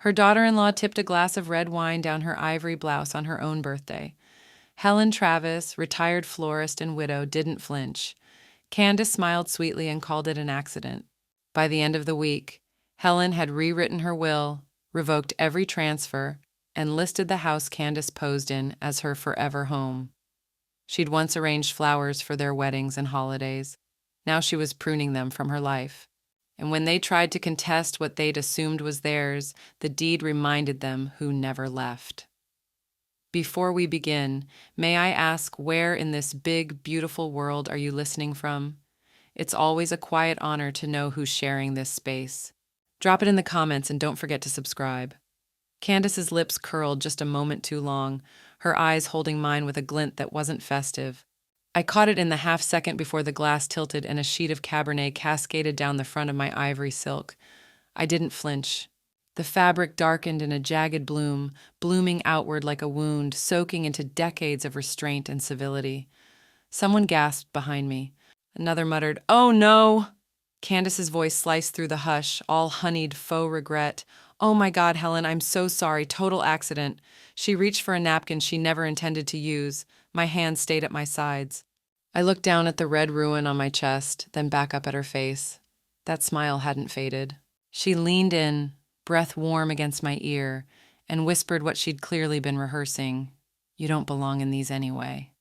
Her daughter-in-law tipped a glass of red wine down her ivory blouse on her own birthday. Helen Travis, retired florist and widow, didn't flinch. Candace smiled sweetly and called it an accident. By the end of the week, Helen had rewritten her will, revoked every transfer, and listed the house Candace posed in as her forever home. She'd once arranged flowers for their weddings and holidays. Now she was pruning them from her life. And when they tried to contest what they'd assumed was theirs, the deed reminded them who never left. Before we begin, may I ask where in this big, beautiful world are you listening from? It's always a quiet honor to know who's sharing this space. Drop it in the comments and don't forget to subscribe. Candace's lips curled just a moment too long, her eyes holding mine with a glint that wasn't festive. I caught it in the half second before the glass tilted and a sheet of Cabernet cascaded down the front of my ivory silk. I didn't flinch. The fabric darkened in a jagged bloom, blooming outward like a wound, soaking into decades of restraint and civility. Someone gasped behind me. Another muttered, "Oh no!" Candace's voice sliced through the hush, all honeyed faux regret. "Oh my God, Helen, I'm so sorry. Total accident." She reached for a napkin she never intended to use. My hands stayed at my sides. I looked down at the red ruin on my chest, then back up at her face. That smile hadn't faded. She leaned in, breath warm against my ear, and whispered what she'd clearly been rehearsing. "You don't belong in these anyway."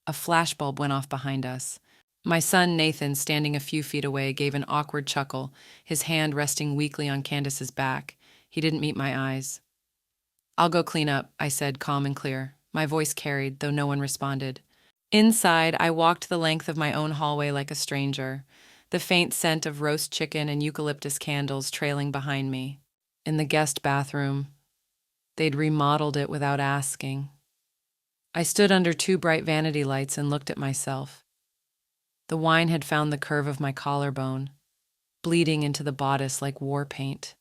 A flashbulb went off behind us. My son, Nathan, standing a few feet away, gave an awkward chuckle, his hand resting weakly on Candace's back. He didn't meet my eyes. "I'll go clean up," I said, calm and clear. My voice carried, though no one responded. Inside, I walked the length of my own hallway like a stranger, the faint scent of roast chicken and eucalyptus candles trailing behind me. In the guest bathroom, they'd remodeled it without asking. I stood under two bright vanity lights and looked at myself. The wine had found the curve of my collarbone, bleeding into the bodice like war paint.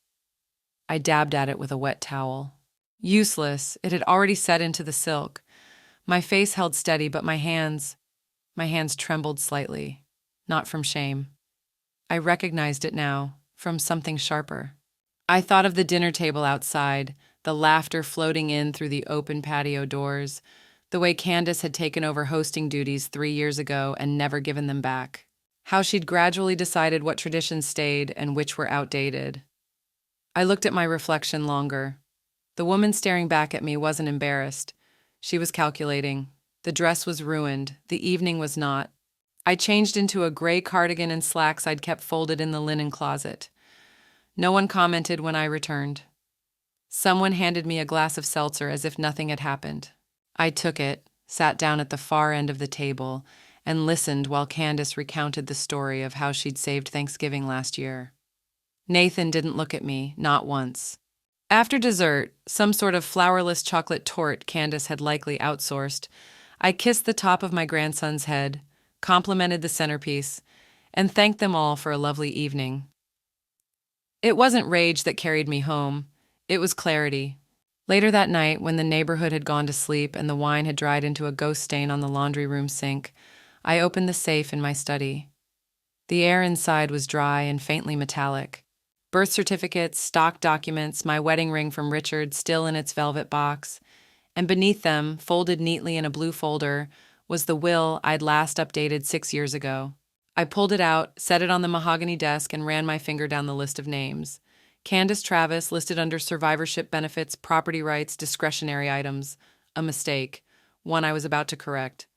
I dabbed at it with a wet towel. Useless, it had already set into the silk. My face held steady, but my hands trembled slightly, not from shame. I recognized it now, from something sharper. I thought of the dinner table outside, the laughter floating in through the open patio doors, the way Candace had taken over hosting duties 3 years ago and never given them back. How she'd gradually decided what traditions stayed and which were outdated. I looked at my reflection longer. The woman staring back at me wasn't embarrassed. She was calculating. The dress was ruined. The evening was not. I changed into a gray cardigan and slacks I'd kept folded in the linen closet. No one commented when I returned. Someone handed me a glass of seltzer as if nothing had happened. I took it, sat down at the far end of the table, and listened while Candace recounted the story of how she'd saved Thanksgiving last year. Nathan didn't look at me, not once. After dessert, some sort of flourless chocolate torte Candace had likely outsourced, I kissed the top of my grandson's head, complimented the centerpiece, and thanked them all for a lovely evening. It wasn't rage that carried me home. It was clarity. Later that night, when the neighborhood had gone to sleep and the wine had dried into a ghost stain on the laundry room sink, I opened the safe in my study. The air inside was dry and faintly metallic. Birth certificates, stock documents, my wedding ring from Richard still in its velvet box, and beneath them, folded neatly in a blue folder, was the will I'd last updated 6 years ago. I pulled it out, set it on the mahogany desk, and ran my finger down the list of names. Candace Travis listed under survivorship benefits, property rights, discretionary items. A mistake, one I was about to correct.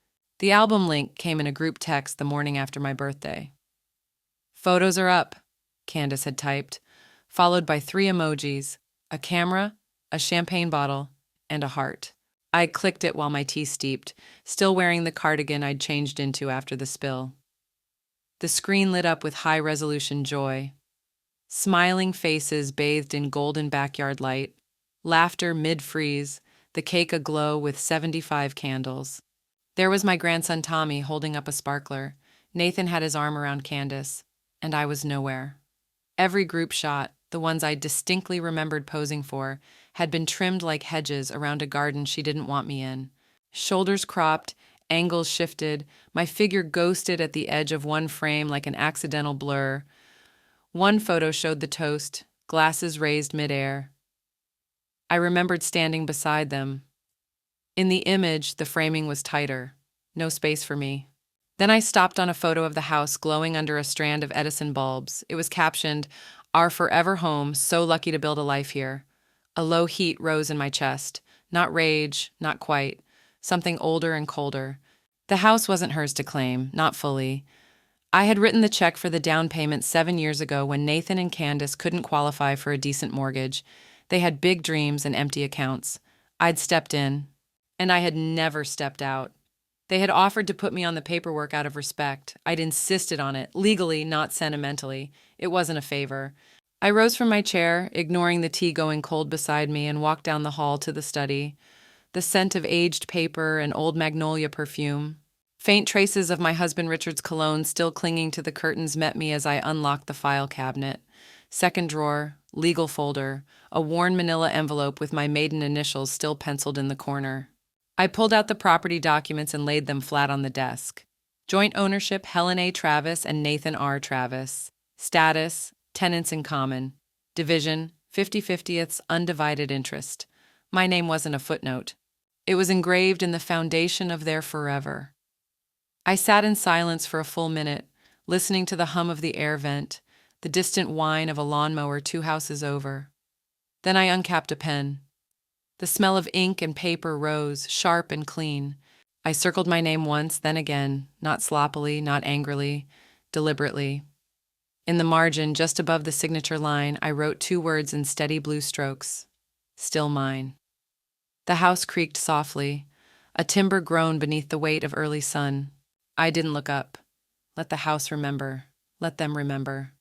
The album link came in a group text the morning after my birthday. "Photos are up," Candace had typed, followed by 3 emojis, a camera, a champagne bottle, and a heart. I clicked it while my tea steeped, still wearing the cardigan I'd changed into after the spill. The screen lit up with high-resolution joy. Smiling faces bathed in golden backyard light, laughter mid-freeze, the cake aglow with 75 candles. There was my grandson Tommy holding up a sparkler. Nathan had his arm around Candace, and I was nowhere. Every group shot, the ones I distinctly remembered posing for, had been trimmed like hedges around a garden she didn't want me in. Shoulders cropped, angles shifted, my figure ghosted at the edge of one frame like an accidental blur. One photo showed the toast, glasses raised midair. I remembered standing beside them. In the image, the framing was tighter. No space for me. Then I stopped on a photo of the house glowing under a strand of Edison bulbs. It was captioned, "Our forever home, so lucky to build a life here." A low heat rose in my chest. Not rage, not quite. Something older and colder. The house wasn't hers to claim, not fully. I had written the check for the down payment 7 years ago when Nathan and Candace couldn't qualify for a decent mortgage. They had big dreams and empty accounts. I'd stepped in, and I had never stepped out. They had offered to put me on the paperwork out of respect. I'd insisted on it, legally, not sentimentally. It wasn't a favor. I rose from my chair, ignoring the tea going cold beside me, and walked down the hall to the study. The scent of aged paper and old magnolia perfume. Faint traces of my husband Richard's cologne still clinging to the curtains met me as I unlocked the file cabinet. Second drawer, legal folder, a worn manila envelope with my maiden initials still penciled in the corner. I pulled out the property documents and laid them flat on the desk. Joint ownership, Helen A. Travis and Nathan R. Travis. Status, tenants in common. Division, 50/50ths undivided interest. My name wasn't a footnote. It was engraved in the foundation of their forever. I sat in silence for a full minute, listening to the hum of the air vent, the distant whine of a lawnmower 2 houses over. Then I uncapped a pen. The smell of ink and paper rose, sharp and clean. I circled my name once, then again, not sloppily, not angrily, deliberately. In the margin, just above the signature line, I wrote 2 words in steady blue strokes. Still mine. The house creaked softly. A timber groaned beneath the weight of early sun. I didn't look up. Let the house remember. Let them remember.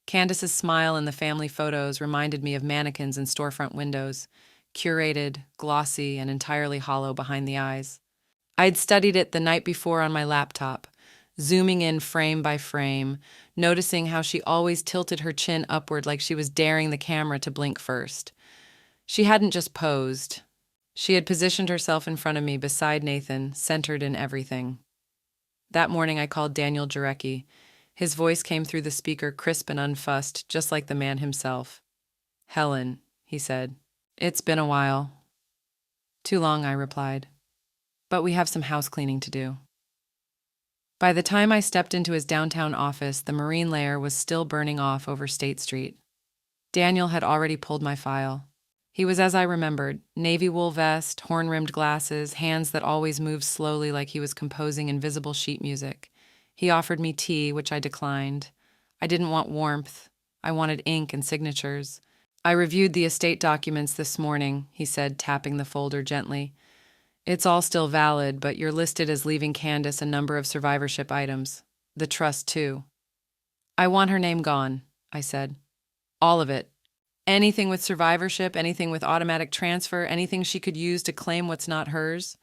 Candace's smile in the family photos reminded me of mannequins in storefront windows, curated, glossy, and entirely hollow behind the eyes. I'd studied it the night before on my laptop, zooming in frame by frame, noticing how she always tilted her chin upward like she was daring the camera to blink first. She hadn't just posed. She had positioned herself in front of me beside Nathan, centered in everything. That morning I called Daniel Jarecki. His voice came through the speaker crisp and unfussed, just like the man himself. "Helen," he said. "It's been a while." "Too long," I replied. "But we have some house cleaning to do." By the time I stepped into his downtown office, the marine layer was still burning off over State Street. Daniel had already pulled my file. He was as I remembered, navy wool vest, horn-rimmed glasses, hands that always moved slowly like he was composing invisible sheet music. He offered me tea, which I declined. I didn't want warmth. I wanted ink and signatures. "I reviewed the estate documents this morning," he said, tapping the folder gently. "It's all still valid, but you're listed as leaving Candace a number of survivorship items. The trust, too." "I want her name gone," I said. "All of it. Anything with survivorship, anything with automatic transfer, anything she could use to claim what's not hers."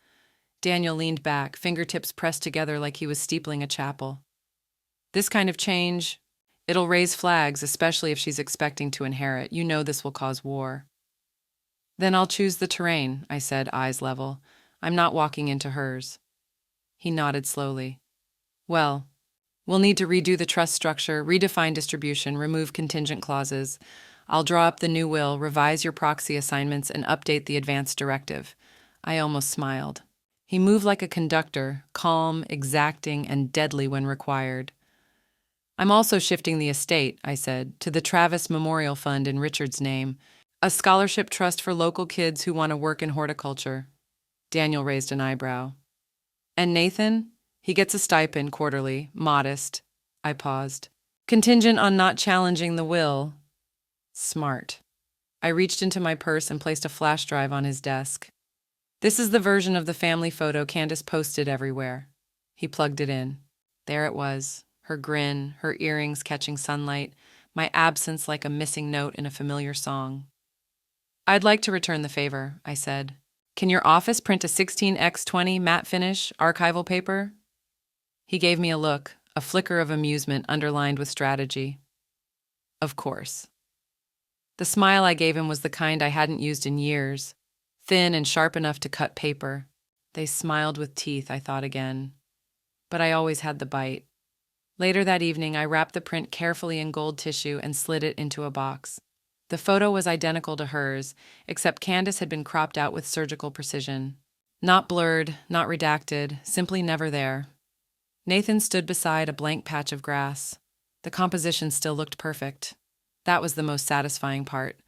Daniel leaned back, fingertips pressed together like he was steepling a chapel. "This kind of change, it'll raise flags, especially if she's expecting to inherit. You know this will cause war." "Then I'll choose the terrain," I said, eyes level. "I'm not walking into hers." He nodded slowly. "Well, we'll need to redo the trust structure, redefine distribution, remove contingent clauses. I'll draw up the new will, revise your proxy assignments, and update the advance directive." I almost smiled. He moved like a conductor, calm, exacting, and deadly when required. "I'm also shifting the estate," I said, "to the Travis Memorial Fund in Richard's name, a scholarship trust for local kids who want to work in horticulture." Daniel raised an eyebrow. "And Nathan? He gets a stipend quarterly, modest." I paused. "Contingent on not challenging the will." Smart. I reached into my purse and placed a flash drive on his desk. "This is the version of the family photo Candace posted everywhere." He plugged it in. There it was, her grin, her earrings catching sunlight, my absence like a missing note in a familiar song. "I'd like to return the favor," I said. "Can your office print a 16x20 matte finish archival paper?" He gave me a look, a flicker of amusement underlined with strategy. "Of course." The smile I gave him was the kind I hadn't used in years, thin and sharp enough to cut paper. They smiled with teeth, I thought again. But I always had the bite. Later that evening, I wrapped the print carefully in gold tissue and slid it into a box. The photo was identical to hers, except Candace had been cropped out with surgical precision. Not blurred, not redacted, simply never there. Nathan stood beside a blank patch of grass. The composition still looked perfect. That was the most satisfying part.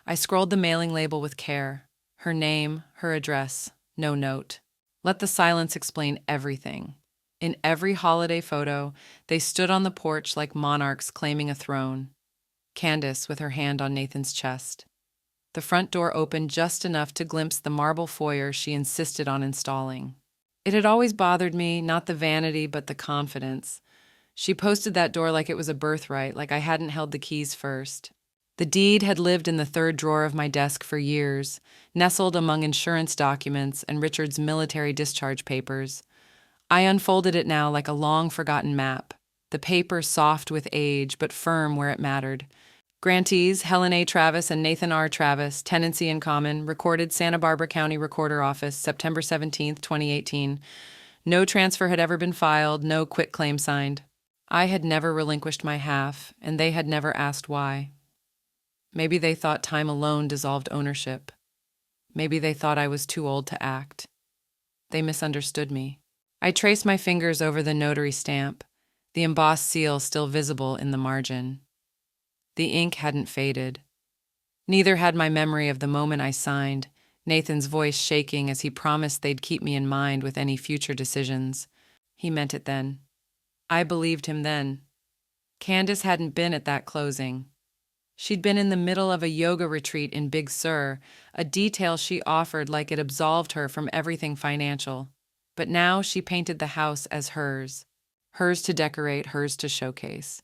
I scrolled the mailing label with care. Her name, her address, no note. Let the silence explain everything. In every holiday photo, they stood on the porch like monarchs claiming a throne. Candace with her hand on Nathan's chest. The front door opened just enough to glimpse the marble foyer she insisted on installing. It had always bothered me, not the vanity, but the confidence. She posted that door like it was a birthright, like I hadn't held the keys first. The deed had lived in the third drawer of my desk for years, nestled among insurance documents and Richard's military discharge papers. I unfolded it now like a long-forgotten map, the paper soft with age but firm where it mattered. Grantees Helen A. Travis and Nathan R. Travis, tenancy in common, recorded Santa Barbara County Recorder Office, September 17, 2018. No transfer had ever been filed, no quitclaim signed. I had never relinquished my half, and they had never asked why. Maybe they thought time alone dissolved ownership. Maybe they thought I was too old to act. They misunderstood me. I traced my fingers over the notary stamp, the embossed seal still visible in the margin. The ink hadn't faded. Neither had my memory of the moment I signed, Nathan's voice shaking as he promised they'd keep me in mind with any future decisions. He meant it then. I believed him then. Candace hadn't been at that closing. She'd been in the middle of a yoga retreat in Big Sur, a detail she offered like it absolved her from everything financial. But now she painted the house as hers. Hers to decorate, hers to showcase.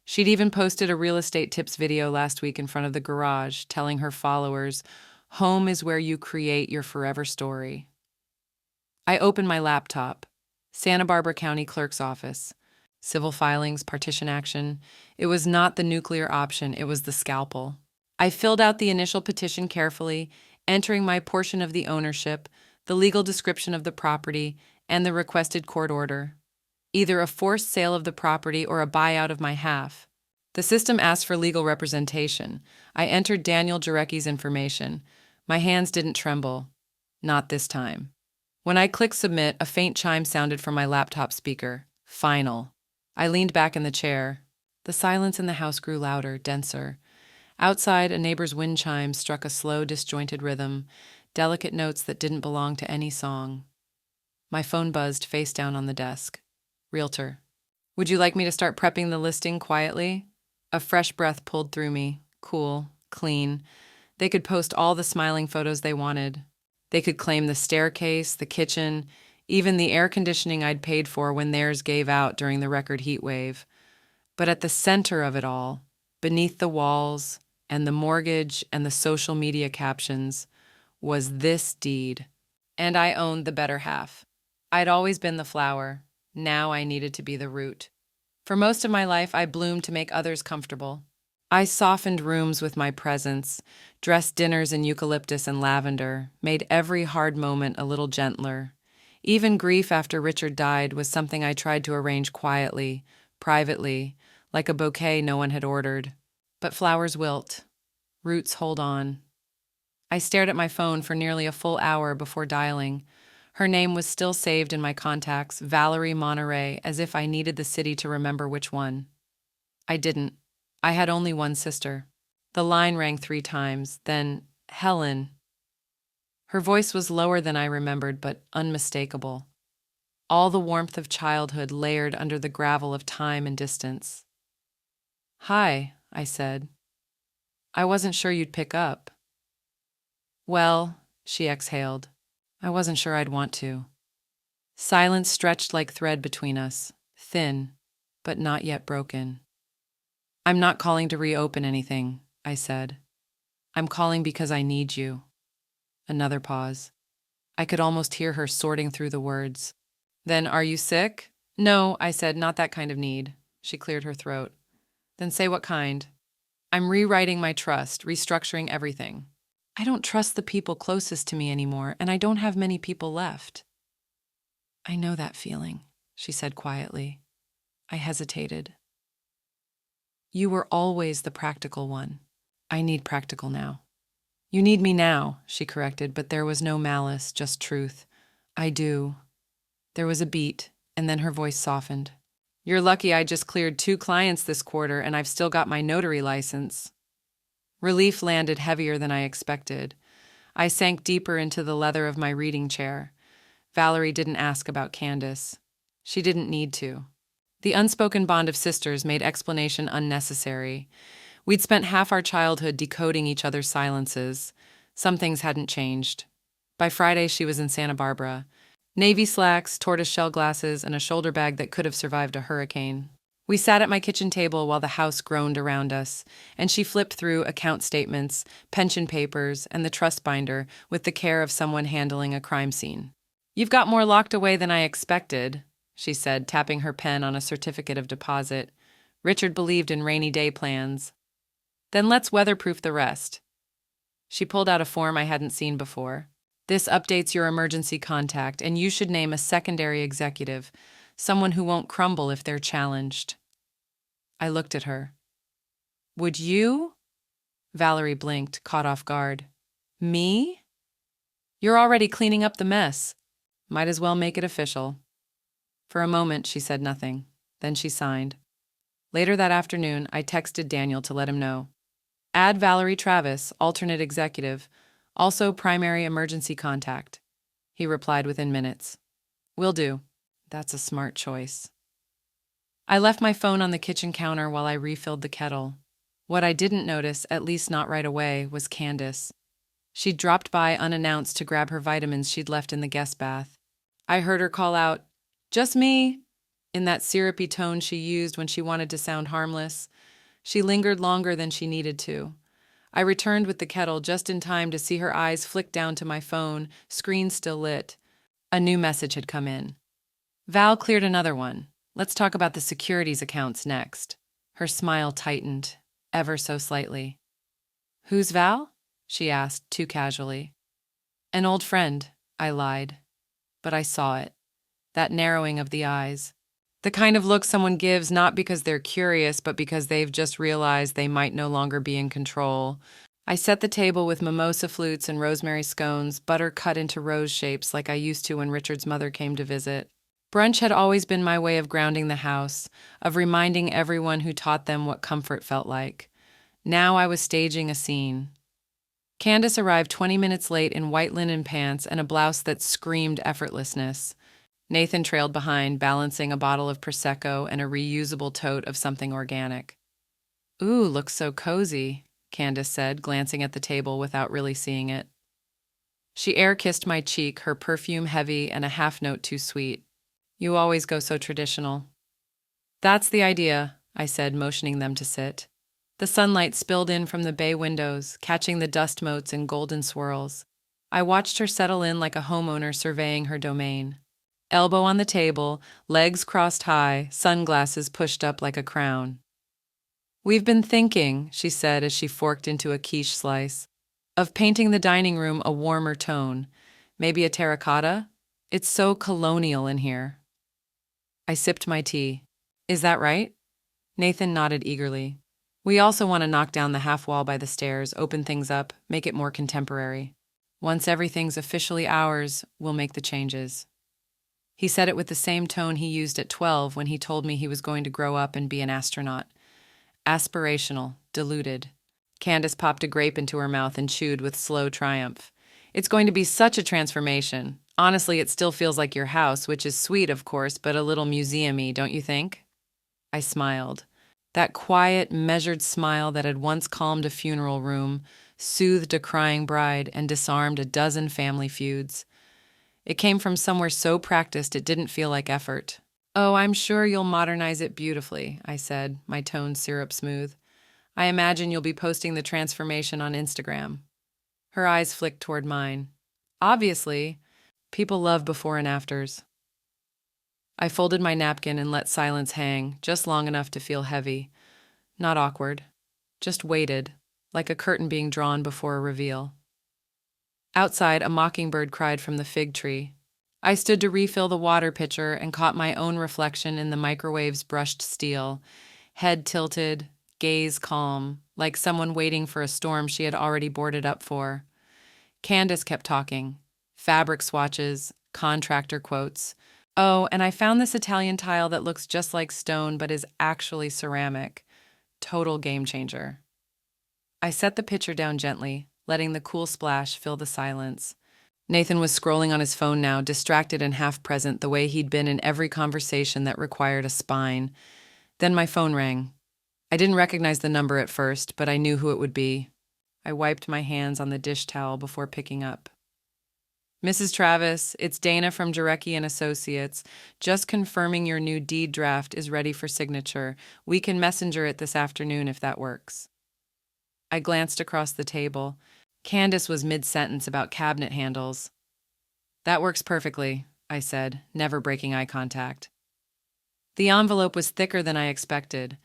She'd even posted a real estate tips video last week in front of the garage, telling her followers, "Home is where you create your forever story." I opened my laptop. Santa Barbara County Clerk's Office. Civil filings, partition action. It was not the nuclear option, it was the scalpel. I filled out the initial petition carefully, entering my portion of the ownership, the legal description of the property, and the requested court order. Either a forced sale of the property or a buyout of my half. The system asked for legal representation. I entered Daniel Jarecki's information. My hands didn't tremble. Not this time. When I clicked submit, a faint chime sounded from my laptop speaker. Final. I leaned back in the chair. The silence in the house grew louder, denser. Outside, a neighbor's wind chime struck a slow, disjointed rhythm, delicate notes that didn't belong to any song. My phone buzzed face down on the desk. Realtor. Would you like me to start prepping the listing quietly? A fresh breath pulled through me. Cool, clean. They could post all the smiling photos they wanted. They could claim the staircase, the kitchen, even the air conditioning I'd paid for when theirs gave out during the record heat wave. But at the center of it all, beneath the walls and the mortgage and the social media captions, was this deed. And I owned the better half. I'd always been the flower. Now I needed to be the root. For most of my life, I bloomed to make others comfortable. I softened rooms with my presence, dressed dinners in eucalyptus and lavender, made every hard moment a little gentler. Even grief after Richard died was something I tried to arrange quietly, privately, like a bouquet no one had ordered. But flowers wilt. Roots hold on. I stared at my phone for nearly a full hour before dialing. Her name was still saved in my contacts, Valerie Monterey, as if I needed the city to remember which one. I didn't. I had only one sister. The line rang 3 times, then, Helen. Her voice was lower than I remembered, but unmistakable. All the warmth of childhood layered under the gravel of time and distance. Hi, I said. I wasn't sure you'd pick up. Well, she exhaled. I wasn't sure I'd want to. Silence stretched like thread between us, thin, but not yet broken. I'm not calling to reopen anything, I said. I'm calling because I need you. Another pause. I could almost hear her sorting through the words. Then, are you sick? No, I said, not that kind of need. She cleared her throat. Then say what kind. I'm rewriting my trust, restructuring everything. I don't trust the people closest to me anymore, and I don't have many people left. I know that feeling, she said quietly. I hesitated. You were always the practical one. I need practical now. You need me now, she corrected, but there was no malice, just truth. I do. There was a beat, and then her voice softened. You're lucky I just cleared 2 clients this quarter and I've still got my notary license. Relief landed heavier than I expected. I sank deeper into the leather of my reading chair. Valerie didn't ask about Candace. She didn't need to. The unspoken bond of sisters made explanation unnecessary. We'd spent half our childhood decoding each other's silences. Some things hadn't changed. By Friday, she was in Santa Barbara. Navy slacks, tortoiseshell glasses, and a shoulder bag that could have survived a hurricane. We sat at my kitchen table while the house groaned around us, and she flipped through account statements, pension papers, and the trust binder with the care of someone handling a crime scene. You've got more locked away than I expected, she said, tapping her pen on a certificate of deposit. Richard believed in rainy day plans. Then let's weatherproof the rest. She pulled out a form I hadn't seen before. This updates your emergency contact, and you should name a secondary executive, someone who won't crumble if they're challenged. I looked at her. Would you? Valerie blinked, caught off guard. Me? You're already cleaning up the mess. Might as well make it official. For a moment, she said nothing. Then she signed. Later that afternoon, I texted Daniel to let him know. Add Valerie Travis, alternate executive, also primary emergency contact. He replied within minutes. Will do. That's a smart choice. I left my phone on the kitchen counter while I refilled the kettle. What I didn't notice, at least not right away, was Candace. She'd dropped by unannounced to grab her vitamins she'd left in the guest bath. I heard her call out, "Just me," in that syrupy tone she used when she wanted to sound harmless. She lingered longer than she needed to. I returned with the kettle just in time to see her eyes flick down to my phone, screen still lit. A new message had come in. Val cleared another one. Let's talk about the securities accounts next. Her smile tightened, ever so slightly. Who's Val? She asked, too casually. An old friend, I lied. But I saw it. That narrowing of the eyes. The kind of look someone gives not because they're curious, but because they've just realized they might no longer be in control. I set the table with mimosa flutes and rosemary scones, butter cut into rose shapes like I used to when Richard's mother came to visit. Brunch had always been my way of grounding the house, of reminding everyone who taught them what comfort felt like. Now I was staging a scene. Candace arrived 20 minutes late in white linen pants and a blouse that screamed effortlessness. Nathan trailed behind, balancing a bottle of Prosecco and a reusable tote of something organic. Ooh, looks so cozy, Candace said, glancing at the table without really seeing it. She air-kissed my cheek, her perfume heavy and a half-note too sweet. You always go so traditional. That's the idea, I said, motioning them to sit. The sunlight spilled in from the bay windows, catching the dust motes in golden swirls. I watched her settle in like a homeowner surveying her domain. Elbow on the table, legs crossed high, sunglasses pushed up like a crown. We've been thinking, she said as she forked into a quiche slice, of painting the dining room a warmer tone. Maybe a terracotta? It's so colonial in here. I sipped my tea. Is that right? Nathan nodded eagerly. We also want to knock down the half wall by the stairs, open things up, make it more contemporary. Once everything's officially ours, we'll make the changes. He said it with the same tone he used at 12 when he told me he was going to grow up and be an astronaut. Aspirational, diluted. Candace popped a grape into her mouth and chewed with slow triumph. It's going to be such a transformation. Honestly, it still feels like your house, which is sweet, of course, but a little museum-y, don't you think? I smiled. That quiet, measured smile that had once calmed a funeral room, soothed a crying bride, and disarmed a dozen family feuds. It came from somewhere so practiced it didn't feel like effort. Oh, I'm sure you'll modernize it beautifully, I said, my tone syrup smooth. I imagine you'll be posting the transformation on Instagram. Her eyes flicked toward mine. Obviously, people love before and afters. I folded my napkin and let silence hang, just long enough to feel heavy. Not awkward, just weighted, like a curtain being drawn before a reveal. Outside, a mockingbird cried from the fig tree. I stood to refill the water pitcher and caught my own reflection in the microwave's brushed steel, head tilted, gaze calm, like someone waiting for a storm she had already boarded up for. Candace kept talking. Fabric swatches, contractor quotes. Oh, and I found this Italian tile that looks just like stone but is actually ceramic. Total game changer. I set the pitcher down gently, letting the cool splash fill the silence. Nathan was scrolling on his phone now, distracted and half present the way he'd been in every conversation that required a spine. Then my phone rang. I didn't recognize the number at first, but I knew who it would be. I wiped my hands on the dish towel before picking up. Mrs. Travis, it's Dana from Jarecki and Associates. Just confirming your new deed draft is ready for signature. We can messenger it this afternoon if that works. I glanced across the table. Candace was mid-sentence about cabinet handles. That works perfectly, I said, never breaking eye contact. The envelope was thicker than I expected.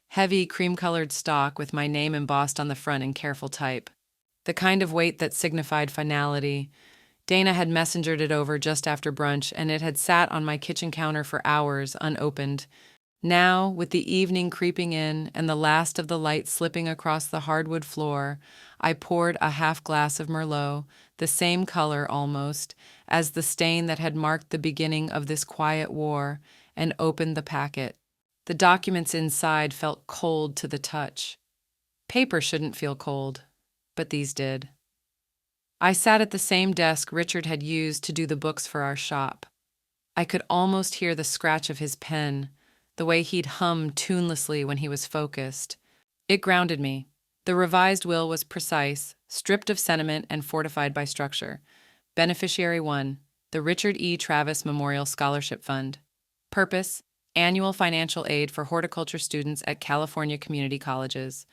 Heavy, cream-colored stock with my name embossed on the front in careful type. The kind of weight that signified finality. Dana had messengered it over just after brunch, and it had sat on my kitchen counter for hours, unopened. Now, with the evening creeping in and the last of the light slipping across the hardwood floor, I poured a half glass of Merlot, the same color almost as the stain that had marked the beginning of this quiet war, and opened the packet. The documents inside felt cold to the touch. Paper shouldn't feel cold, but these did. I sat at the same desk Richard had used to do the books for our shop. I could almost hear the scratch of his pen, the way he'd hum tunelessly when he was focused. It grounded me. The revised will was precise, stripped of sentiment and fortified by structure. Beneficiary 1, the Richard E. Travis Memorial Scholarship Fund. Purpose, annual financial aid for horticulture students at California community colleges.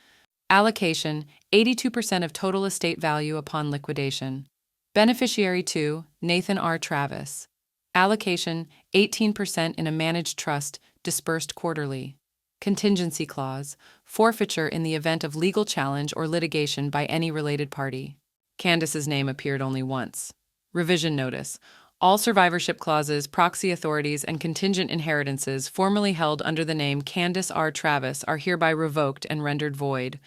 Allocation, 82% of total estate value upon liquidation. Beneficiary 2, Nathan R. Travis. Allocation, 18% in a managed trust, dispersed quarterly. Contingency clause, forfeiture in the event of legal challenge or litigation by any related party. Candace's name appeared only once. Revision notice. All survivorship clauses, proxy authorities, and contingent inheritances formerly held under the name Candace R. Travis are hereby revoked and rendered void.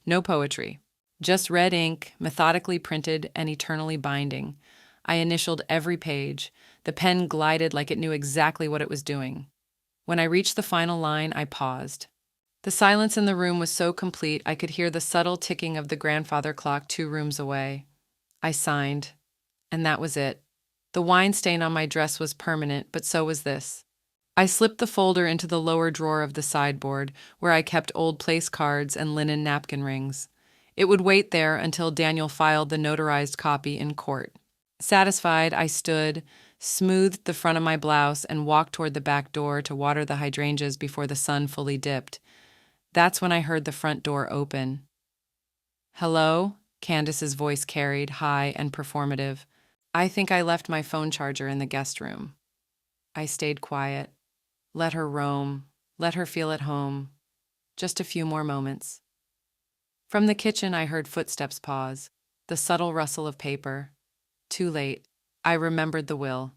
No poetry. Just red ink, methodically printed and eternally binding. I initialed every page. The pen glided like it knew exactly what it was doing. When I reached the final line, I paused. The silence in the room was so complete I could hear the subtle ticking of the grandfather clock 2 rooms away. I signed, and that was it. The wine stain on my dress was permanent, but so was this. I slipped the folder into the lower drawer of the sideboard, where I kept old place cards and linen napkin rings. It would wait there until Daniel filed the notarized copy in court. Satisfied, I stood, smoothed the front of my blouse, and walked toward the back door to water the hydrangeas before the sun fully dipped. That's when I heard the front door open. "Hello?" Candace's voice carried, high and performative. I think I left my phone charger in the guest room. I stayed quiet. Let her roam. Let her feel at home. Just a few more moments. From the kitchen, I heard footsteps pause, the subtle rustle of paper. Too late. I remembered the will.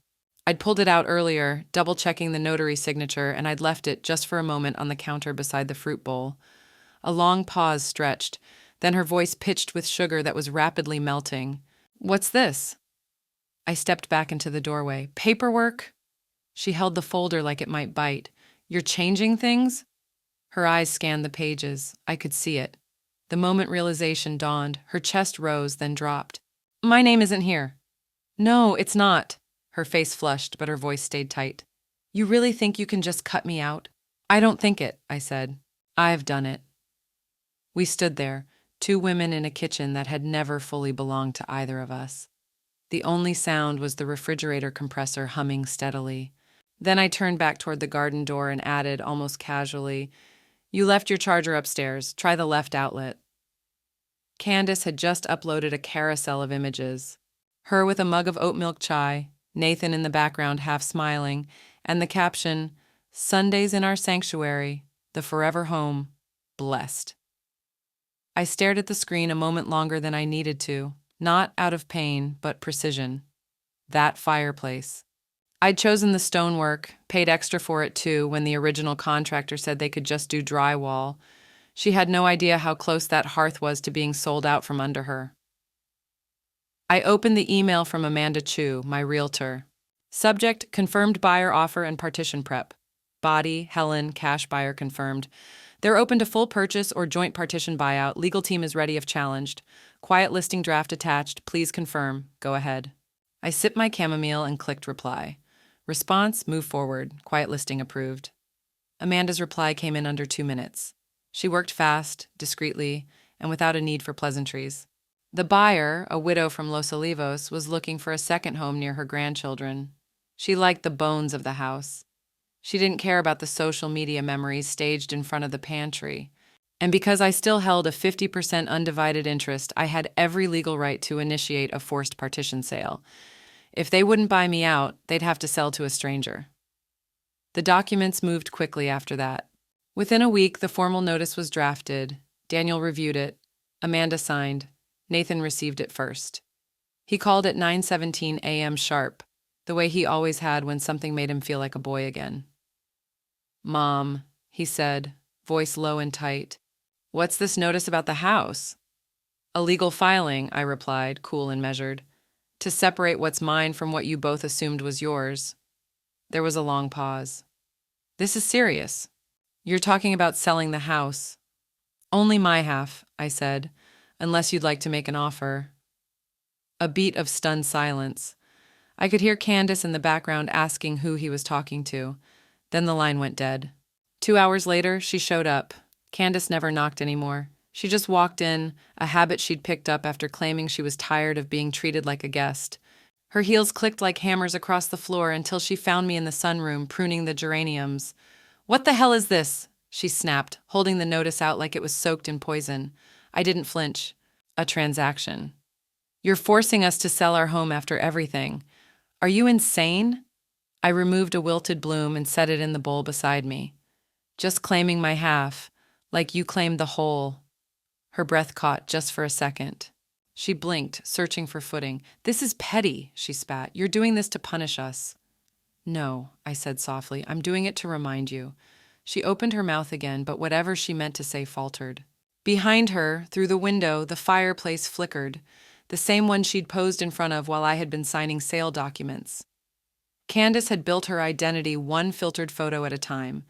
I'd pulled it out earlier, double-checking the notary signature, and I'd left it just for a moment on the counter beside the fruit bowl. A long pause stretched, then her voice pitched with sugar that was rapidly melting. "What's this?" I stepped back into the doorway. "Paperwork?" She held the folder like it might bite. "You're changing things?" Her eyes scanned the pages. I could see it. The moment realization dawned, her chest rose, then dropped. "My name isn't here." "No, it's not." Her face flushed, but her voice stayed tight. "You really think you can just cut me out?" "I don't think it," I said. "I've done it." We stood there, 2 women in a kitchen that had never fully belonged to either of us. The only sound was the refrigerator compressor humming steadily. Then I turned back toward the garden door and added, almost casually, "You left your charger upstairs. Try the left outlet." Candace had just uploaded a carousel of images. Her with a mug of oat milk chai, Nathan in the background half smiling, and the caption, "Sundays in our sanctuary, the forever home, blessed." I stared at the screen a moment longer than I needed to, not out of pain, but precision. That fireplace. I'd chosen the stonework, paid extra for it too when the original contractor said they could just do drywall. She had no idea how close that hearth was to being sold out from under her. I opened the email from Amanda Chu, my realtor. Subject: confirmed buyer offer and partition prep. Body: Helen, cash buyer confirmed. They're open to full purchase or joint partition buyout. Legal team is ready if challenged. Quiet listing draft attached. Please confirm. Go ahead. I sipped my chamomile and clicked reply. Response: move forward. Quiet listing approved. Amanda's reply came in under 2 minutes. She worked fast, discreetly, and without a need for pleasantries. The buyer, a widow from Los Olivos, was looking for a second home near her grandchildren. She liked the bones of the house. She didn't care about the social media memories staged in front of the pantry. And because I still held a 50% undivided interest, I had every legal right to initiate a forced partition sale. If they wouldn't buy me out, they'd have to sell to a stranger. The documents moved quickly after that. Within a week, the formal notice was drafted. Daniel reviewed it. Amanda signed. Nathan received it first. He called at 9:17 a.m. sharp, the way he always had when something made him feel like a boy again. "Mom," he said, voice low and tight. "What's this notice about the house?" "A legal filing," I replied, cool and measured, "to separate what's mine from what you both assumed was yours." There was a long pause. "This is serious. You're talking about selling the house." "Only my half," I said, "unless you'd like to make an offer." A beat of stunned silence. I could hear Candace in the background asking who he was talking to. Then the line went dead. 2 hours later, she showed up. Candace never knocked anymore. She just walked in, a habit she'd picked up after claiming she was tired of being treated like a guest. Her heels clicked like hammers across the floor until she found me in the sunroom, pruning the geraniums. "What the hell is this?" she snapped, holding the notice out like it was soaked in poison. I didn't flinch. "A transaction. You're forcing us to sell our home after everything. Are you insane?" I removed a wilted bloom and set it in the bowl beside me. "Just claiming my half, like you claimed the whole." Her breath caught just for a second. She blinked, searching for footing. "This is petty," she spat. "You're doing this to punish us." "No," I said softly. "I'm doing it to remind you." She opened her mouth again, but whatever she meant to say faltered. Behind her, through the window, the fireplace flickered, the same one she'd posed in front of while I had been signing sale documents. Candace had built her identity one filtered photo at a time.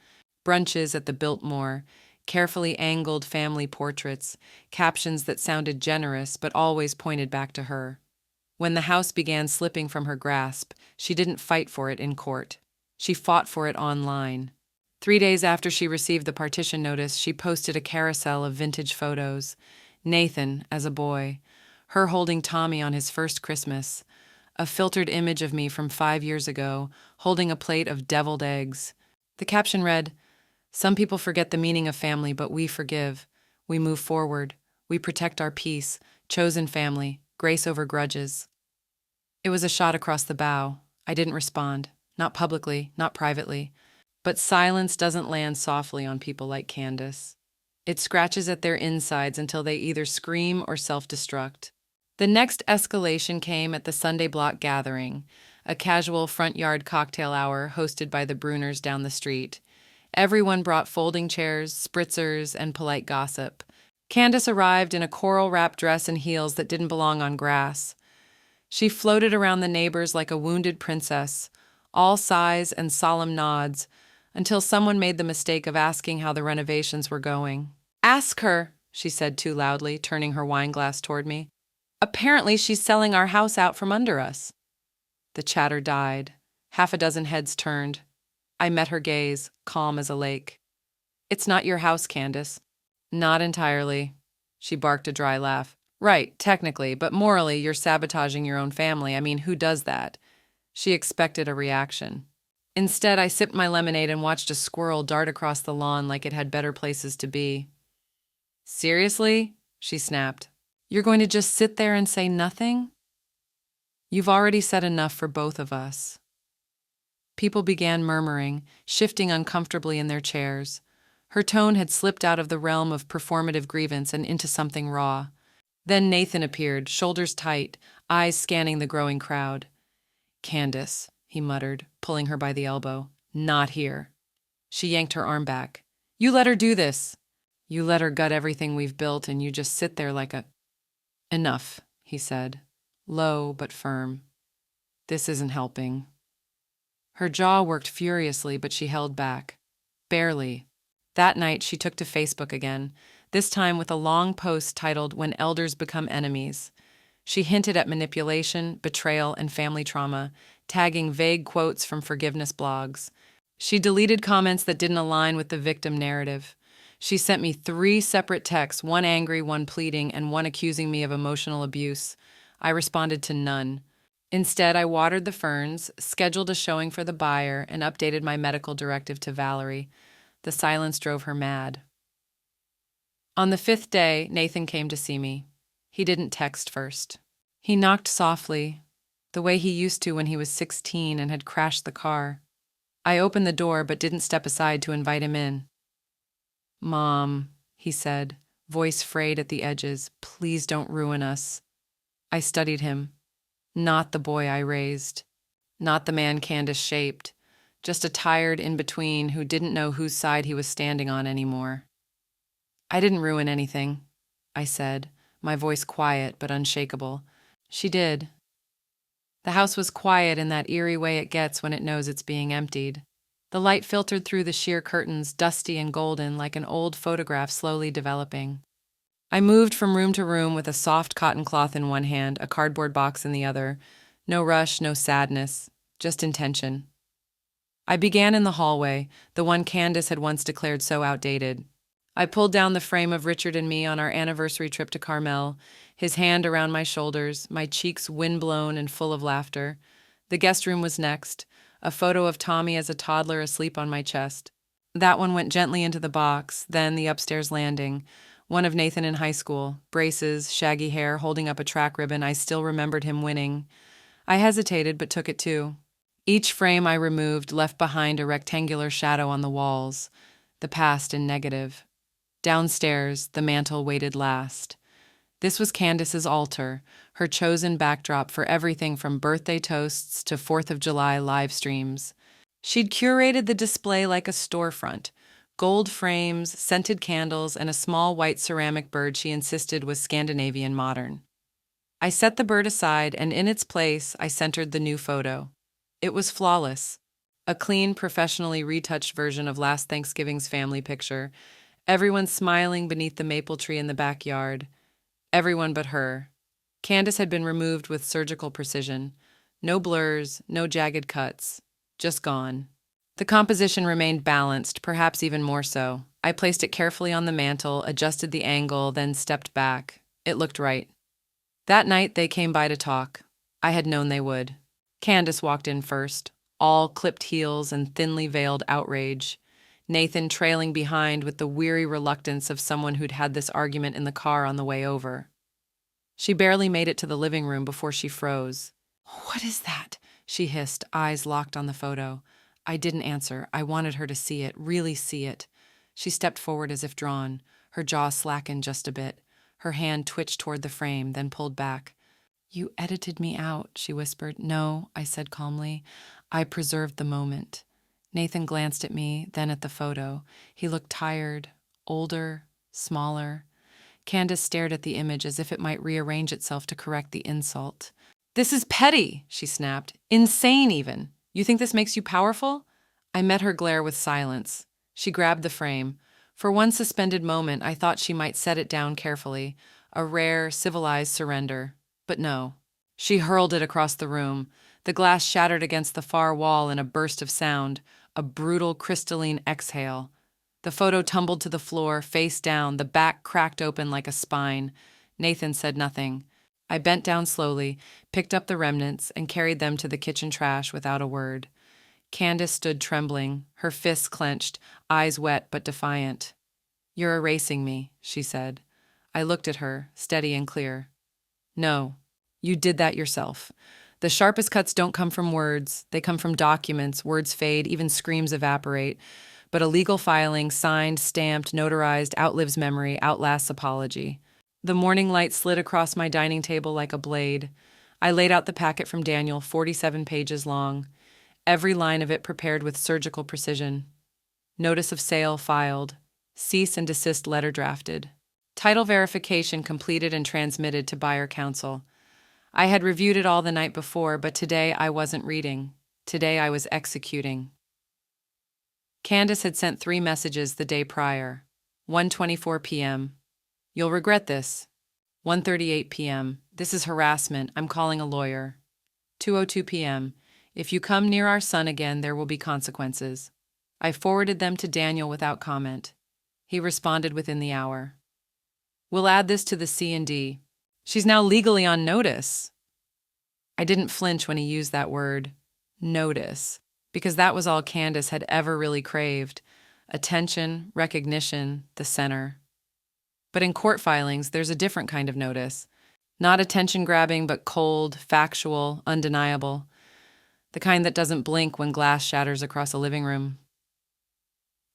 Brunches at the Biltmore, carefully angled family portraits, captions that sounded generous but always pointed back to her. When the house began slipping from her grasp, she didn't fight for it in court. She fought for it online. 3 days after she received the partition notice, she posted a carousel of vintage photos. Nathan as a boy, her holding Tommy on his first Christmas, a filtered image of me from 5 years ago, holding a plate of deviled eggs. The caption read, "Some people forget the meaning of family, but we forgive. We move forward. We protect our peace. Chosen family. Grace over grudges." It was a shot across the bow. I didn't respond. Not publicly, not privately. But silence doesn't land softly on people like Candace. It scratches at their insides until they either scream or self-destruct. The next escalation came at the Sunday Block Gathering, a casual front yard cocktail hour hosted by the Bruners down the street. Everyone brought folding chairs, spritzers, and polite gossip. Candace arrived in a coral-wrapped dress and heels that didn't belong on grass. She floated around the neighbors like a wounded princess, all sighs and solemn nods, until someone made the mistake of asking how the renovations were going. "Ask her," she said too loudly, turning her wineglass toward me. "Apparently she's selling our house out from under us." The chatter died. 6 heads turned. I met her gaze, calm as a lake. "It's not your house, Candace." "Not entirely." She barked a dry laugh. "Right, technically, but morally you're sabotaging your own family. I mean, who does that?" She expected a reaction. Instead, I sipped my lemonade and watched a squirrel dart across the lawn like it had better places to be. "Seriously?" she snapped. "You're going to just sit there and say nothing?" "You've already said enough for both of us." People began murmuring, shifting uncomfortably in their chairs. Her tone had slipped out of the realm of performative grievance and into something raw. Then Nathan appeared, shoulders tight, eyes scanning the growing crowd. "Candace," he muttered, pulling her by the elbow. "Not here." She yanked her arm back. "You let her do this." You let her gut everything we've built and you just sit there like a... Enough, he said, low but firm. This isn't helping. Her jaw worked furiously, but she held back. Barely. That night, she took to Facebook again, this time with a long post titled When Elders Become Enemies. She hinted at manipulation, betrayal, and family trauma, tagging vague quotes from forgiveness blogs. She deleted comments that didn't align with the victim narrative. She sent me 3 separate texts, one angry, one pleading, and one accusing me of emotional abuse. I responded to none. Instead, I watered the ferns, scheduled a showing for the buyer, and updated my medical directive to Valerie. The silence drove her mad. On the 5th day, Nathan came to see me. He didn't text first. He knocked softly, the way he used to when he was 16 and had crashed the car. I opened the door but didn't step aside to invite him in. "Mom," he said, voice frayed at the edges, "please don't ruin us." I studied him. Not the boy I raised. Not the man Candace shaped. Just a tired in-between who didn't know whose side he was standing on anymore. "I didn't ruin anything," I said, my voice quiet but unshakable. "She did." The house was quiet in that eerie way it gets when it knows it's being emptied. The light filtered through the sheer curtains, dusty and golden, like an old photograph slowly developing. I moved from room to room with a soft cotton cloth in one hand, a cardboard box in the other. No rush, no sadness, just intention. I began in the hallway, the one Candace had once declared so outdated. I pulled down the frame of Richard and me on our anniversary trip to Carmel, his hand around my shoulders, my cheeks windblown and full of laughter. The guest room was next, a photo of Tommy as a toddler asleep on my chest. That one went gently into the box, then the upstairs landing. One of Nathan in high school, braces, shaggy hair, holding up a track ribbon. I still remembered him winning. I hesitated, but took it too. Each frame I removed left behind a rectangular shadow on the walls, the past in negative. Downstairs, the mantel waited last. This was Candace's altar, her chosen backdrop for everything from birthday toasts to 4th of July live streams. She'd curated the display like a storefront. Gold frames, scented candles, and a small white ceramic bird she insisted was Scandinavian modern. I set the bird aside, and in its place, I centered the new photo. It was flawless. A clean, professionally retouched version of last Thanksgiving's family picture. Everyone smiling beneath the maple tree in the backyard. Everyone but her. Candace had been removed with surgical precision. No blurs, no jagged cuts. Just gone. The composition remained balanced, perhaps even more so. I placed it carefully on the mantel, adjusted the angle, then stepped back. It looked right. That night, they came by to talk. I had known they would. Candace walked in first, all clipped heels and thinly veiled outrage. Nathan trailing behind with the weary reluctance of someone who'd had this argument in the car on the way over. She barely made it to the living room before she froze. "What is that?" she hissed, eyes locked on the photo. I didn't answer. I wanted her to see it, really see it. She stepped forward as if drawn. Her jaw slackened just a bit. Her hand twitched toward the frame, then pulled back. "You edited me out," she whispered. "No," I said calmly. "I preserved the moment." Nathan glanced at me, then at the photo. He looked tired, older, smaller. Candace stared at the image as if it might rearrange itself to correct the insult. "This is petty," she snapped. "Insane, even. You think this makes you powerful?" I met her glare with silence. She grabbed the frame. For one suspended moment, I thought she might set it down carefully, a rare, civilized surrender. But no. She hurled it across the room. The glass shattered against the far wall in a burst of sound, a brutal, crystalline exhale. The photo tumbled to the floor, face down, the back cracked open like a spine. Nathan said nothing. I bent down slowly, picked up the remnants, and carried them to the kitchen trash without a word. Candace stood trembling, her fists clenched, eyes wet but defiant. "You're erasing me," she said. I looked at her, steady and clear. "No, you did that yourself. The sharpest cuts don't come from words. They come from documents. Words fade, even screams evaporate. But a legal filing, signed, stamped, notarized, outlives memory, outlasts apology." The morning light slid across my dining table like a blade. I laid out the packet from Daniel, 47 pages long. Every line of it prepared with surgical precision. Notice of sale filed. Cease and desist letter drafted. Title verification completed and transmitted to buyer counsel. I had reviewed it all the night before, but today I wasn't reading. Today I was executing. Candace had sent 3 messages the day prior. 1:24 p.m. You'll regret this. 1:38 p.m. This is harassment. I'm calling a lawyer. 2:02 p.m. If you come near our son again, there will be consequences. I forwarded them to Daniel without comment. He responded within the hour. We'll add this to the C&D. She's now legally on notice. I didn't flinch when he used that word, notice, because that was all Candace had ever really craved. Attention, recognition, the center. But in court filings, there's a different kind of notice. Not attention-grabbing, but cold, factual, undeniable. The kind that doesn't blink when glass shatters across a living room.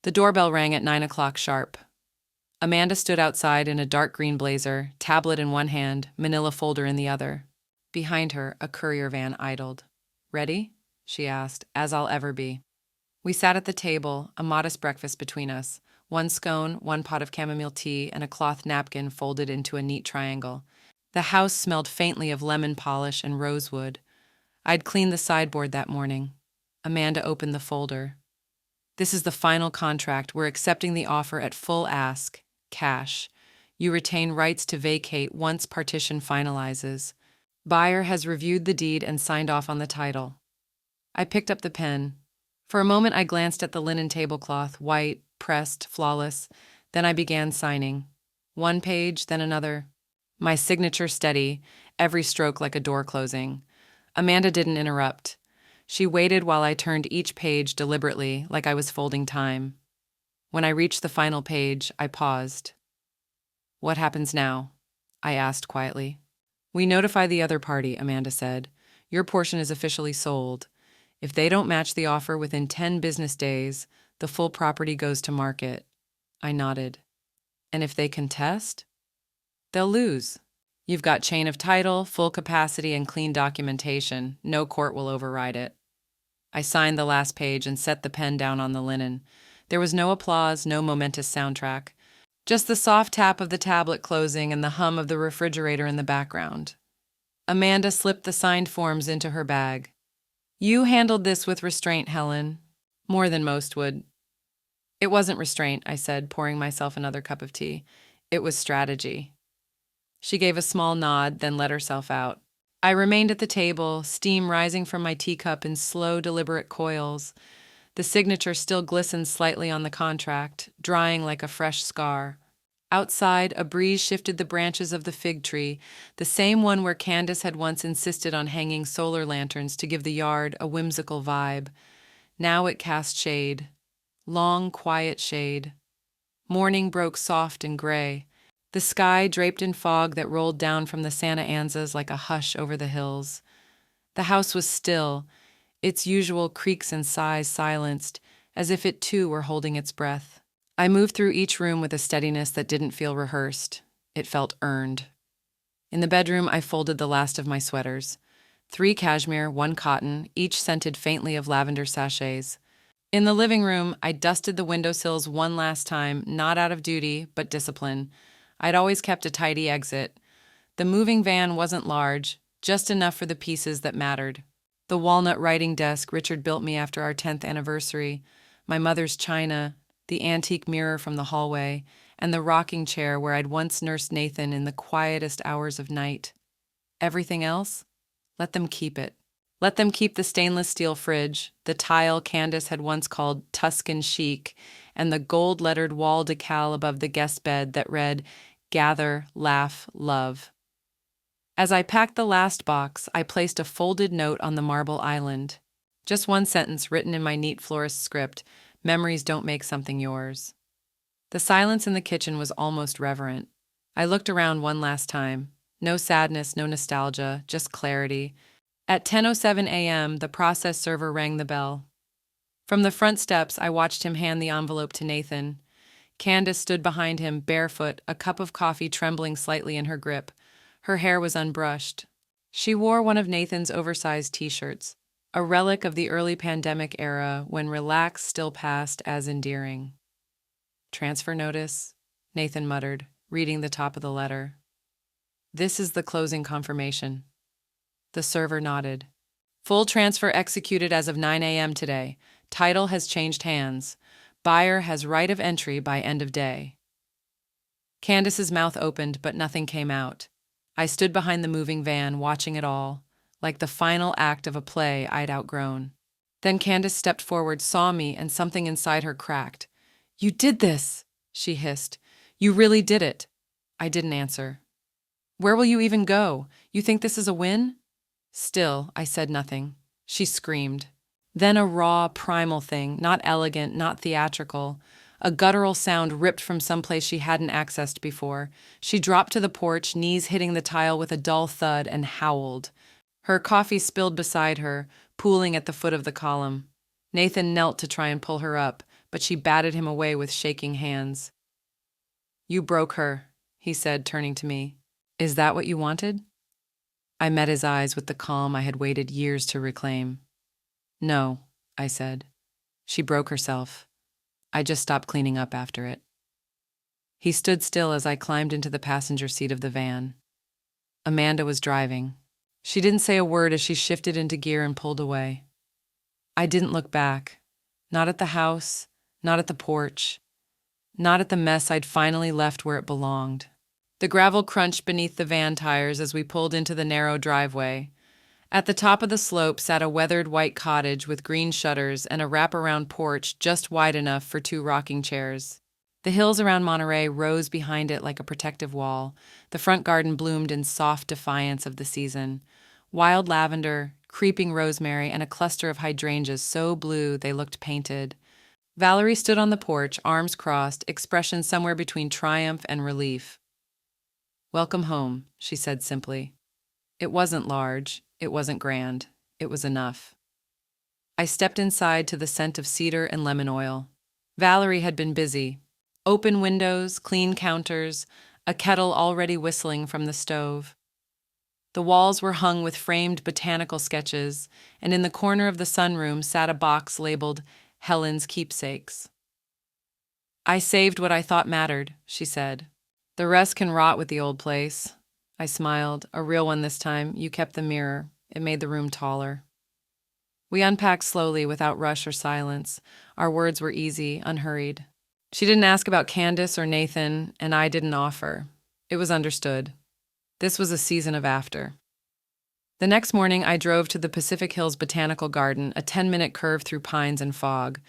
The doorbell rang at 9 o'clock sharp. Amanda stood outside in a dark green blazer, tablet in one hand, manila folder in the other. Behind her, a courier van idled. Ready? She asked, as I'll ever be. We sat at the table, a modest breakfast between us. 1 scone, 1 pot of chamomile tea, and a cloth napkin folded into a neat triangle. The house smelled faintly of lemon polish and rosewood. I'd cleaned the sideboard that morning. Amanda opened the folder. This is the final contract. We're accepting the offer at full ask. Cash. You retain rights to vacate once partition finalizes. Buyer has reviewed the deed and signed off on the title. I picked up the pen. For a moment I glanced at the linen tablecloth, white, pressed, flawless. Then I began signing. 1 page, then another. My signature steady, every stroke like a door closing. Amanda didn't interrupt. She waited while I turned each page deliberately, like I was folding time. When I reached the final page, I paused. What happens now? I asked quietly. We notify the other party, Amanda said. Your portion is officially sold. If they don't match the offer within 10 business days, the full property goes to market. I nodded. And if they contest? They'll lose. You've got chain of title, full capacity, and clean documentation. No court will override it. I signed the last page and set the pen down on the linen. There was no applause, no momentous soundtrack. Just the soft tap of the tablet closing and the hum of the refrigerator in the background. Amanda slipped the signed forms into her bag. You handled this with restraint, Helen. More than most would. It wasn't restraint, I said, pouring myself another cup of tea. It was strategy. She gave a small nod, then let herself out. I remained at the table, steam rising from my teacup in slow, deliberate coils. The signature still glistened slightly on the contract, drying like a fresh scar. Outside, a breeze shifted the branches of the fig tree, the same one where Candace had once insisted on hanging solar lanterns to give the yard a whimsical vibe. Now it cast shade. Long, quiet shade. Morning broke soft and gray. The sky draped in fog that rolled down from the Santa Ansas like a hush over the hills. The house was still, its usual creaks and sighs silenced, as if it too were holding its breath. I moved through each room with a steadiness that didn't feel rehearsed. It felt earned. In the bedroom, I folded the last of my sweaters. 3 cashmere, 1 cotton, each scented faintly of lavender sachets. In the living room, I dusted the windowsills one last time, not out of duty, but discipline. I'd always kept a tidy exit. The moving van wasn't large, just enough for the pieces that mattered. The walnut writing desk Richard built me after our 10th anniversary, my mother's china, the antique mirror from the hallway, and the rocking chair where I'd once nursed Nathan in the quietest hours of night. Everything else? Let them keep it. Let them keep the stainless steel fridge, the tile Candace had once called Tuscan chic, and the gold-lettered wall decal above the guest bed that read, Gather, Laugh, Love. As I packed the last box, I placed a folded note on the marble island. Just 1 sentence written in my neat florist script, Memories don't make something yours. The silence in the kitchen was almost reverent. I looked around one last time. No sadness, no nostalgia, just clarity. At 10:07 a.m., the process server rang the bell. From the front steps, I watched him hand the envelope to Nathan. Candace stood behind him, barefoot, a cup of coffee trembling slightly in her grip. Her hair was unbrushed. She wore one of Nathan's oversized t-shirts, a relic of the early pandemic era when relaxed still passed as endearing. Transfer notice? Nathan muttered, reading the top of the letter. This is the closing confirmation. The server nodded. Full transfer executed as of 9 a.m. today. Title has changed hands. Buyer has right of entry by end of day. Candace's mouth opened, but nothing came out. I stood behind the moving van, watching it all, like the final act of a play I'd outgrown. Then Candace stepped forward, saw me, and something inside her cracked. "You did this!" she hissed. "You really did it!" I didn't answer. "Where will you even go? You think this is a win?" Still, I said nothing. She screamed. Then a raw, primal thing, not elegant, not theatrical. A guttural sound ripped from someplace she hadn't accessed before. She dropped to the porch, knees hitting the tile with a dull thud, and howled. Her coffee spilled beside her, pooling at the foot of the column. Nathan knelt to try and pull her up, but she batted him away with shaking hands. "You broke her," he said, turning to me. "Is that what you wanted?" I met his eyes with the calm I had waited years to reclaim. "No," I said. "She broke herself. I just stopped cleaning up after it." He stood still as I climbed into the passenger seat of the van. Amanda was driving. She didn't say a word as she shifted into gear and pulled away. I didn't look back. Not at the house, not at the porch, not at the mess I'd finally left where it belonged. The gravel crunched beneath the van tires as we pulled into the narrow driveway. At the top of the slope sat a weathered white cottage with green shutters and a wraparound porch just wide enough for 2 rocking chairs. The hills around Monterey rose behind it like a protective wall. The front garden bloomed in soft defiance of the season. Wild lavender, creeping rosemary, and a cluster of hydrangeas so blue they looked painted. Valerie stood on the porch, arms crossed, expression somewhere between triumph and relief. "Welcome home," she said simply. It wasn't large, it wasn't grand, it was enough. I stepped inside to the scent of cedar and lemon oil. Valerie had been busy. Open windows, clean counters, a kettle already whistling from the stove. The walls were hung with framed botanical sketches, and in the corner of the sunroom sat a box labeled Helen's Keepsakes. "I saved what I thought mattered," she said. "The rest can rot with the old place." I smiled. "A real one this time. You kept the mirror. It made the room taller." We unpacked slowly without rush or silence. Our words were easy, unhurried. She didn't ask about Candace or Nathan, and I didn't offer. It was understood. This was a season of after. The next morning, I drove to the Pacific Hills Botanical Garden, a 10-minute curve through pines and fog.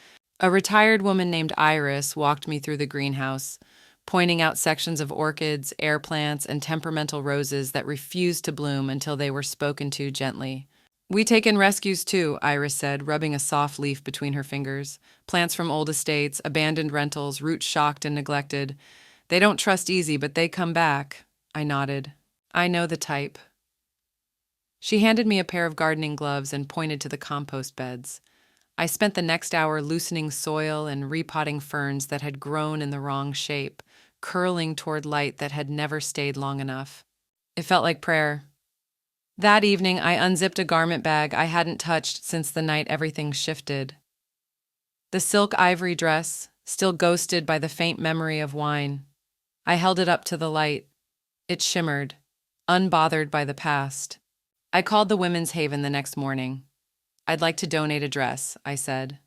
A retired woman named Iris walked me through the greenhouse, pointing out sections of orchids, air plants, and temperamental roses that refused to bloom until they were spoken to gently. "We take in rescues too," Iris said, rubbing a soft leaf between her fingers. "Plants from old estates, abandoned rentals, roots shocked and neglected. They don't trust easy, but they come back." I nodded. "I know the type." She handed me a pair of gardening gloves and pointed to the compost beds. I spent the next hour loosening soil and repotting ferns that had grown in the wrong shape, curling toward light that had never stayed long enough. It felt like prayer. That evening, I unzipped a garment bag I hadn't touched since the night everything shifted. The silk ivory dress, still ghosted by the faint memory of wine. I held it up to the light. It shimmered, unbothered by the past. I called the Women's Haven the next morning. "I'd like to donate a dress," I said.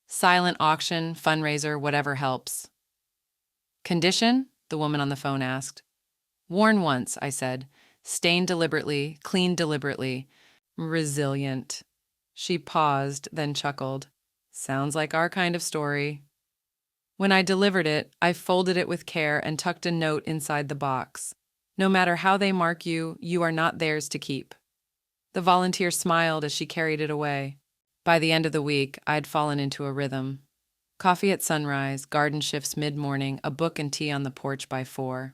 "Silent auction, fundraiser, whatever helps." "Condition?" the woman on the phone asked. "Worn once," I said. "Stained deliberately, cleaned deliberately. Resilient." She paused, then chuckled. "Sounds like our kind of story." When I delivered it, I folded it with care and tucked a note inside the box. "No matter how they mark you, you are not theirs to keep." The volunteer smiled as she carried it away. By the end of the week, I'd fallen into a rhythm. Coffee at sunrise, garden shifts mid-morning, a book and tea on the porch by 4.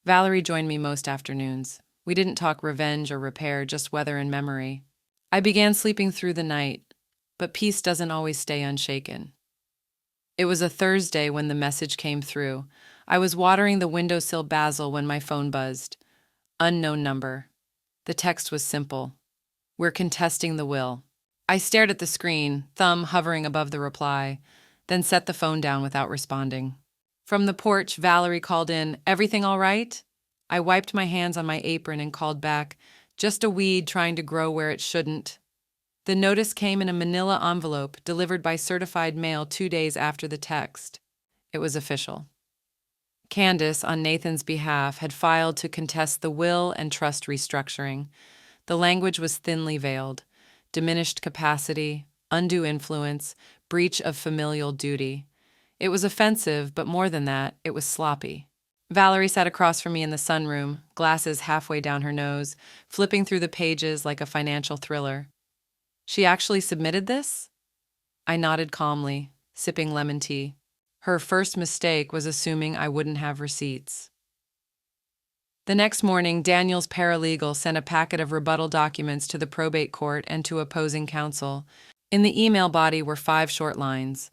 Valerie joined me most afternoons. We didn't talk revenge or repair, just weather and memory. I began sleeping through the night, but peace doesn't always stay unshaken. It was a Thursday when the message came through. I was watering the windowsill basil when my phone buzzed. Unknown number. The text was simple. "We're contesting the will." I stared at the screen, thumb hovering above the reply. then set the phone down without responding. From the porch, Valerie called in, "Everything all right?" I wiped my hands on my apron and called back, "Just a weed trying to grow where it shouldn't." The notice came in a manila envelope delivered by certified mail 2 days after the text. It was official. Candace, on Nathan's behalf, had filed to contest the will and trust restructuring. The language was thinly veiled: diminished capacity, undue influence, breach of familial duty. It was offensive, but more than that, it was sloppy. Valerie sat across from me in the sunroom, glasses halfway down her nose, flipping through the pages like a financial thriller. "She actually submitted this?" I nodded calmly, sipping lemon tea. Her first mistake was assuming I wouldn't have receipts. The next morning, Daniel's paralegal sent a packet of rebuttal documents to the probate court and to opposing counsel. In the email body were 5 short lines.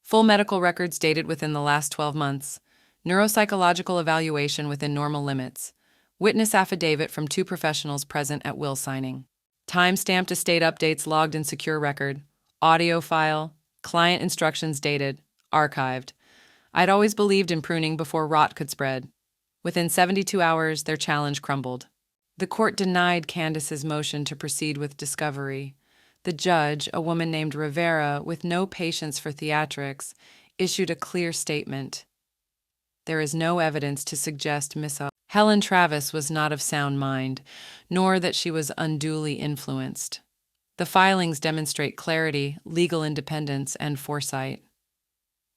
Full medical records dated within the last 12 months. Neuropsychological evaluation within normal limits. Witness affidavit from 2 professionals present at will signing. Time-stamped estate updates logged in secure record. Audio file. Client instructions dated. Archived. I'd always believed in pruning before rot could spread. Within 72 hours, their challenge crumbled. The court denied Candace's motion to proceed with discovery. The judge, a woman named Rivera, with no patience for theatrics, issued a clear statement. There is no evidence to suggest Miss Helen Travis was not of sound mind, nor that she was unduly influenced. The filings demonstrate clarity, legal independence, and foresight.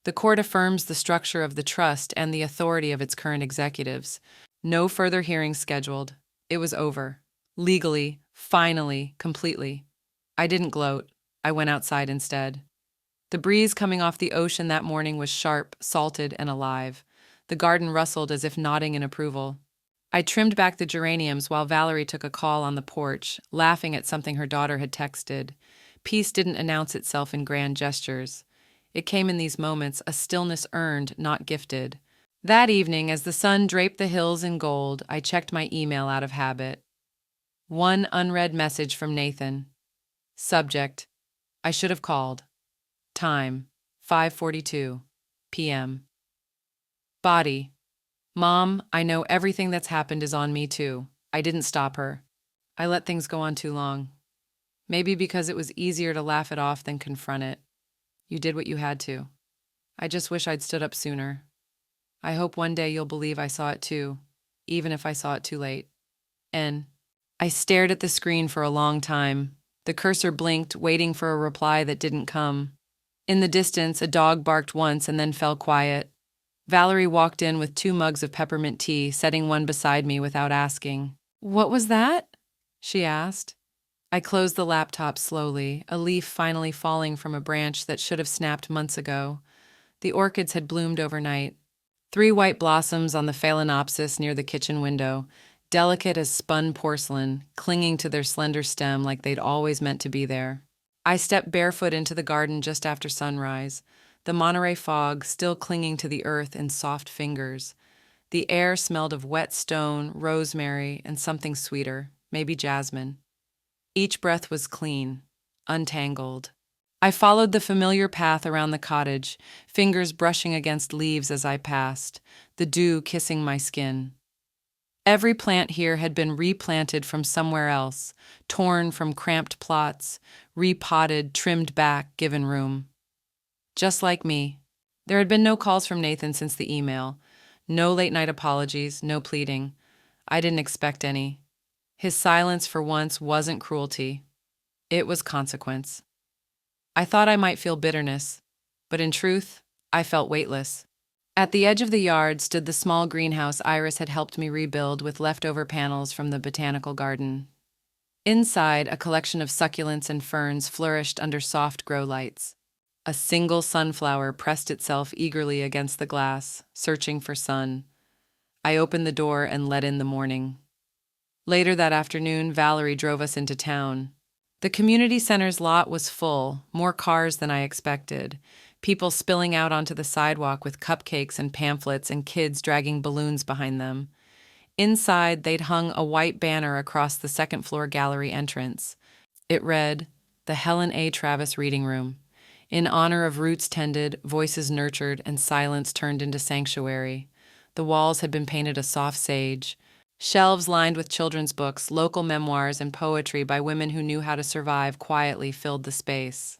The court affirms the structure of the trust and the authority of its current executives. No further hearings scheduled. It was over. Legally, finally, completely. I didn't gloat. I went outside instead. The breeze coming off the ocean that morning was sharp, salted, and alive. The garden rustled as if nodding in approval. I trimmed back the geraniums while Valerie took a call on the porch, laughing at something her daughter had texted. Peace didn't announce itself in grand gestures. It came in these moments, a stillness earned, not gifted. That evening, as the sun draped the hills in gold, I checked my email out of habit. One unread message from Nathan. Subject: I should have called. Time: 5:42 p.m. Body: Mom, I know everything that's happened is on me too. I didn't stop her. I let things go on too long. Maybe because it was easier to laugh it off than confront it. You did what you had to. I just wish I'd stood up sooner. I hope one day you'll believe I saw it too, even if I saw it too late. N. I stared at the screen for a long time. The cursor blinked, waiting for a reply that didn't come. In the distance, a dog barked once and then fell quiet. Valerie walked in with 2 mugs of peppermint tea, setting one beside me without asking. "What was that?" she asked. I closed the laptop slowly, a leaf finally falling from a branch that should have snapped months ago. The orchids had bloomed overnight. 3 white blossoms on the phalaenopsis near the kitchen window, delicate as spun porcelain, clinging to their slender stem like they'd always meant to be there. I stepped barefoot into the garden just after sunrise, the Monterey fog still clinging to the earth in soft fingers. The air smelled of wet stone, rosemary, and something sweeter, maybe jasmine. Each breath was clean, untangled. I followed the familiar path around the cottage, fingers brushing against leaves as I passed, the dew kissing my skin. Every plant here had been replanted from somewhere else, torn from cramped plots, repotted, trimmed back, given room. Just like me. There had been no calls from Nathan since the email, no late-night apologies, no pleading. I didn't expect any. His silence for once wasn't cruelty. It was consequence. I thought I might feel bitterness, but in truth, I felt weightless. At the edge of the yard stood the small greenhouse Iris had helped me rebuild with leftover panels from the botanical garden. Inside, a collection of succulents and ferns flourished under soft grow lights. A single sunflower pressed itself eagerly against the glass, searching for sun. I opened the door and let in the morning. Later that afternoon, Valerie drove us into town. The community center's lot was full, more cars than I expected, people spilling out onto the sidewalk with cupcakes and pamphlets and kids dragging balloons behind them. Inside, they'd hung a white banner across the second-floor gallery entrance. It read, "The Helen A. Travis Reading Room." In honor of roots tended, voices nurtured, and silence turned into sanctuary. The walls had been painted a soft sage. Shelves lined with children's books, local memoirs, and poetry by women who knew how to survive quietly filled the space.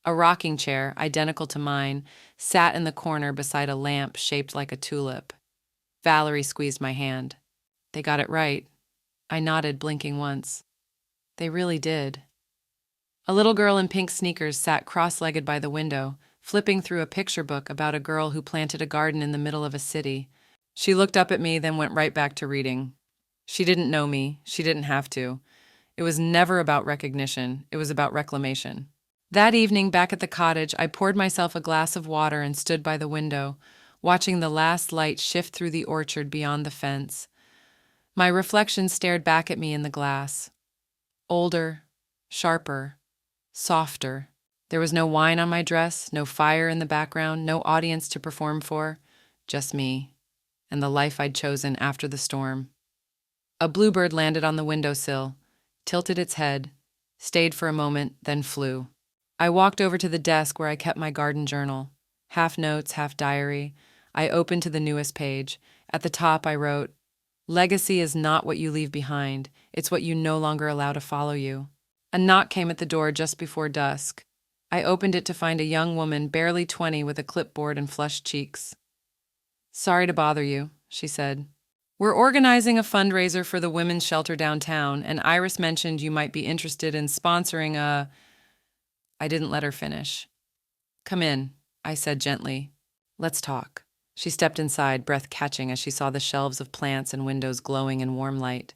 A rocking chair, identical to mine, sat in the corner beside a lamp shaped like a tulip. Valerie squeezed my hand. They got it right. I nodded, blinking once. They really did. A little girl in pink sneakers sat cross-legged by the window, flipping through a picture book about a girl who planted a garden in the middle of a city. She looked up at me, then went right back to reading. She didn't know me. She didn't have to. It was never about recognition. It was about reclamation. That evening, back at the cottage, I poured myself a glass of water and stood by the window, watching the last light shift through the orchard beyond the fence. My reflection stared back at me in the glass. Older, sharper, softer. There was no wine on my dress, no fire in the background, no audience to perform for, just me and the life I'd chosen after the storm. A bluebird landed on the windowsill, tilted its head, stayed for a moment, then flew. I walked over to the desk where I kept my garden journal. Half notes, half diary. I opened to the newest page. At the top I wrote, "Legacy is not what you leave behind. It's what you no longer allow to follow you." A knock came at the door just before dusk. I opened it to find a young woman, barely 20, with a clipboard and flushed cheeks. "Sorry to bother you," she said. "We're organizing a fundraiser for the women's shelter downtown, and Iris mentioned you might be interested in sponsoring a—" I didn't let her finish. "Come in," I said gently. "Let's talk." She stepped inside, breath catching as she saw the shelves of plants and windows glowing in warm light.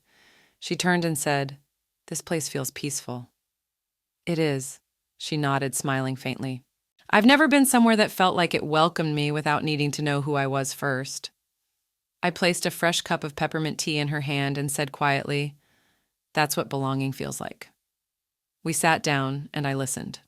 She turned and said, "This place feels peaceful." "It is," she nodded, smiling faintly. "I've never been somewhere that felt like it welcomed me without needing to know who I was first." I placed a fresh cup of peppermint tea in her hand and said quietly, "That's what belonging feels like." We sat down, and I listened.